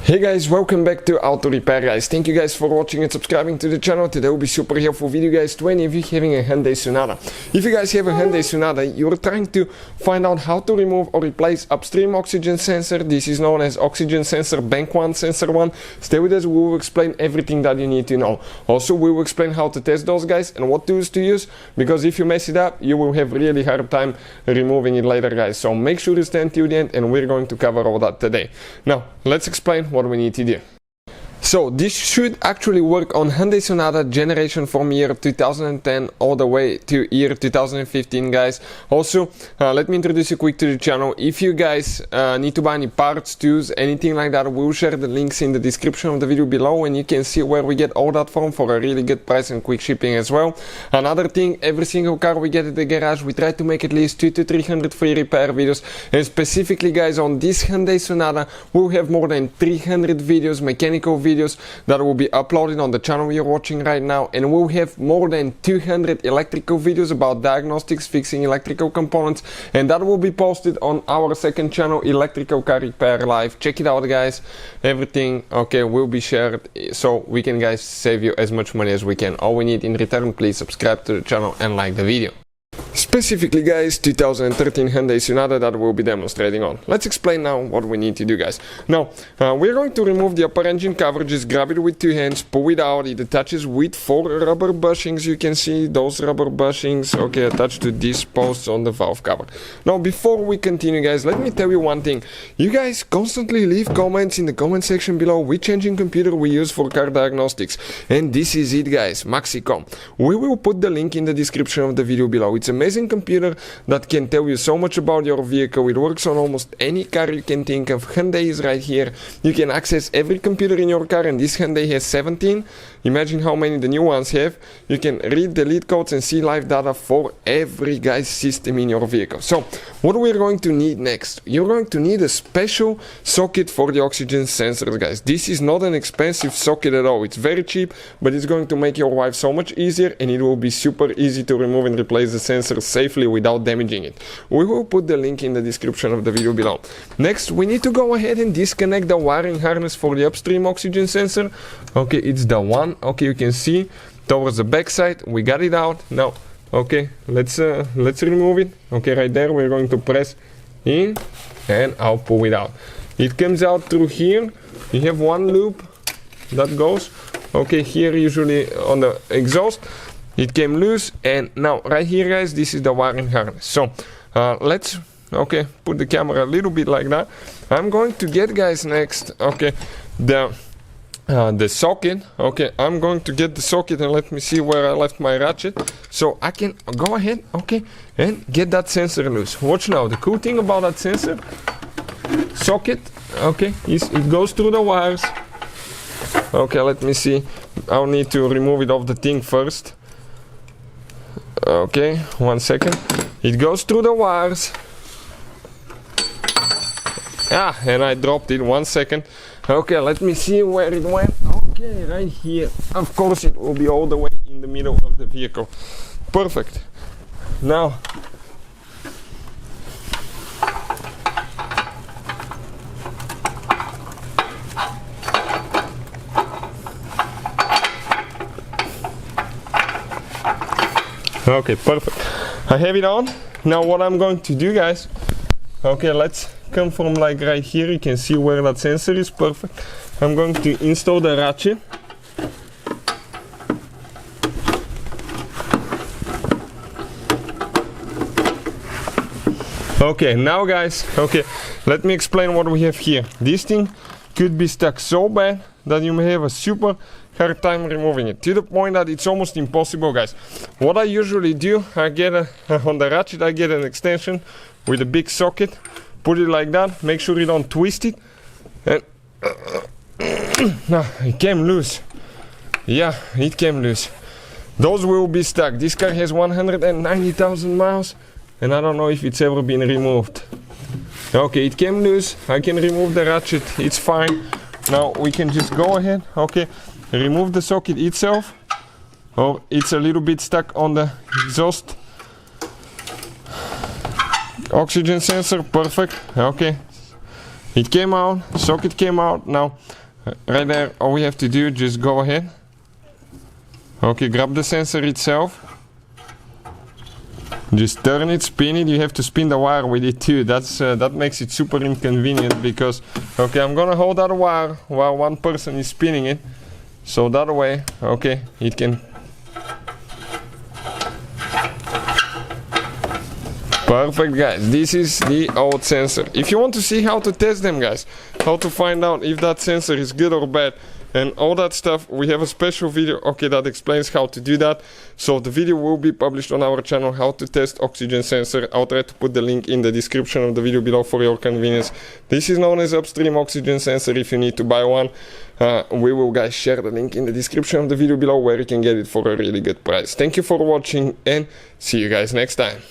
Hey guys, welcome back to Auto Repair guys. Thank you guys for watching and subscribing to the channel. Today will be super helpful video guys to any of you having a Hyundai Sonata. If you guys have a Hyundai Sonata, you're trying to find out how to remove or replace upstream oxygen sensor. This is known as oxygen sensor bank 1, sensor 1. Stay with us, we will explain everything that you need to know. Also, we will explain how to test those guys and what tools to use, because if you mess it up, you will have really hard time removing it later guys. So make sure you stay until the end and we're going to cover all that today. Now, let's explain what we need to do. So this should actually work on Hyundai Sonata generation from year 2010 all the way to year 2015 guys. Also, let me introduce you quick to the channel. If you guys need to buy any parts, tools, anything like that, we'll share the links in the description of the video below and you can see where we get all that from for a really good price and quick shipping as well. Another thing, every single car we get at the garage, we try to make at least 200 to 300 free repair videos, and specifically guys on this Hyundai Sonata we'll have more than 300 videos, mechanical videos that will be uploaded on the channel you're watching right now, and we'll have more than 200 electrical videos about diagnostics, fixing electrical components, and that will be posted on our second channel, Electrical Car Repair Live. Check it out guys. Everything will be shared so we can guys save you as much money as we can. All we need in return, please subscribe to the channel and like the video. Specifically guys, 2013 Hyundai Sonata that we'll be demonstrating on. Let's explain now what we need to do guys. Now, we're going to remove the upper engine cover. Just grab it with 2 hands, pull it out. It attaches with 4 rubber bushings. You can see those rubber bushings, attached to these posts on the valve cover. Now, before we continue guys, let me tell you one thing. You guys constantly leave comments in the comment section below which engine computer we use for car diagnostics. And this is it guys, Maxicom. We will put the link in the description of the video below. It's amazing computer that can tell you so much about your vehicle. It works on almost any car you can think of. Hyundai is right here. You can access every computer in your car, and this Hyundai has 17. Imagine how many the new ones have. You can read the lead codes and see live data for every guy's system in your vehicle. So what we're going to need next, you're going to need a special socket for the oxygen sensors guys. This is not an expensive socket at all. It's very cheap, but it's going to make your life so much easier, and it will be super easy to remove and replace the sensor safely without damaging it. We will put the link in the description of the video below. Next, we need to go ahead and disconnect the wiring harness for the upstream oxygen sensor. It's the one, you can see towards the back side. We got it out. Now, let's remove it. Right there, we're going to press in and I'll pull it out. It comes out through here. You have one loop that goes, here usually on the exhaust. It came loose, and now right here guys, this is the wiring harness. So let's put the camera a little bit like that. I'm going to get guys next the socket. I'm going to get the socket, and let me see where I left my ratchet so I can go ahead and get that sensor loose. Watch now. The cool thing about that sensor socket is it goes through the wires. Let me see. I'll need to remove it off the thing first. 1 second. It goes through the wires. And I dropped it. 1 second. Let me see where it went. Right here. Of course it will be all the way in the middle of the vehicle. Perfect. Now perfect. I have it on. Now what I'm going to do guys, let's come from like right here. You can see where that sensor is. Perfect. I'm going to install the ratchet. Now guys, let me explain what we have here. This thing could be stuck so bad that you may have a super hard time removing it, to the point that it's almost impossible guys. What I usually do, I get on the ratchet I get an extension with a big socket, put it like that, make sure you don't twist it, and it came loose. It came loose. Those will be stuck. This car has 190,000 miles and I don't know if it's ever been removed. It came loose. I can remove the ratchet, it's fine. Now we can just go ahead, remove the socket itself, or it's a little bit stuck on the exhaust oxygen sensor. Perfect. It came out, socket came out. Now right there, all we have to do, just go ahead. Okay, grab the sensor itself. Just turn it, spin it. You have to spin the wire with it too. That makes it super inconvenient because, okay, I'm gonna hold that wire while one person is spinning it. So that way, okay, it can. Perfect, guys. This is the old sensor. If you want to see how to test them, guys, how to find out if that sensor is good or bad and all that stuff, we have a special video, okay, that explains how to do that. So the video will be published on our channel, how to test oxygen sensor. I'll try to put the link in the description of the video below for your convenience. This is known as Upstream oxygen sensor. If you need to buy one, we will, guys, share the link in the description of the video below where you can get it for a really good price. Thank you for watching and see you guys next time.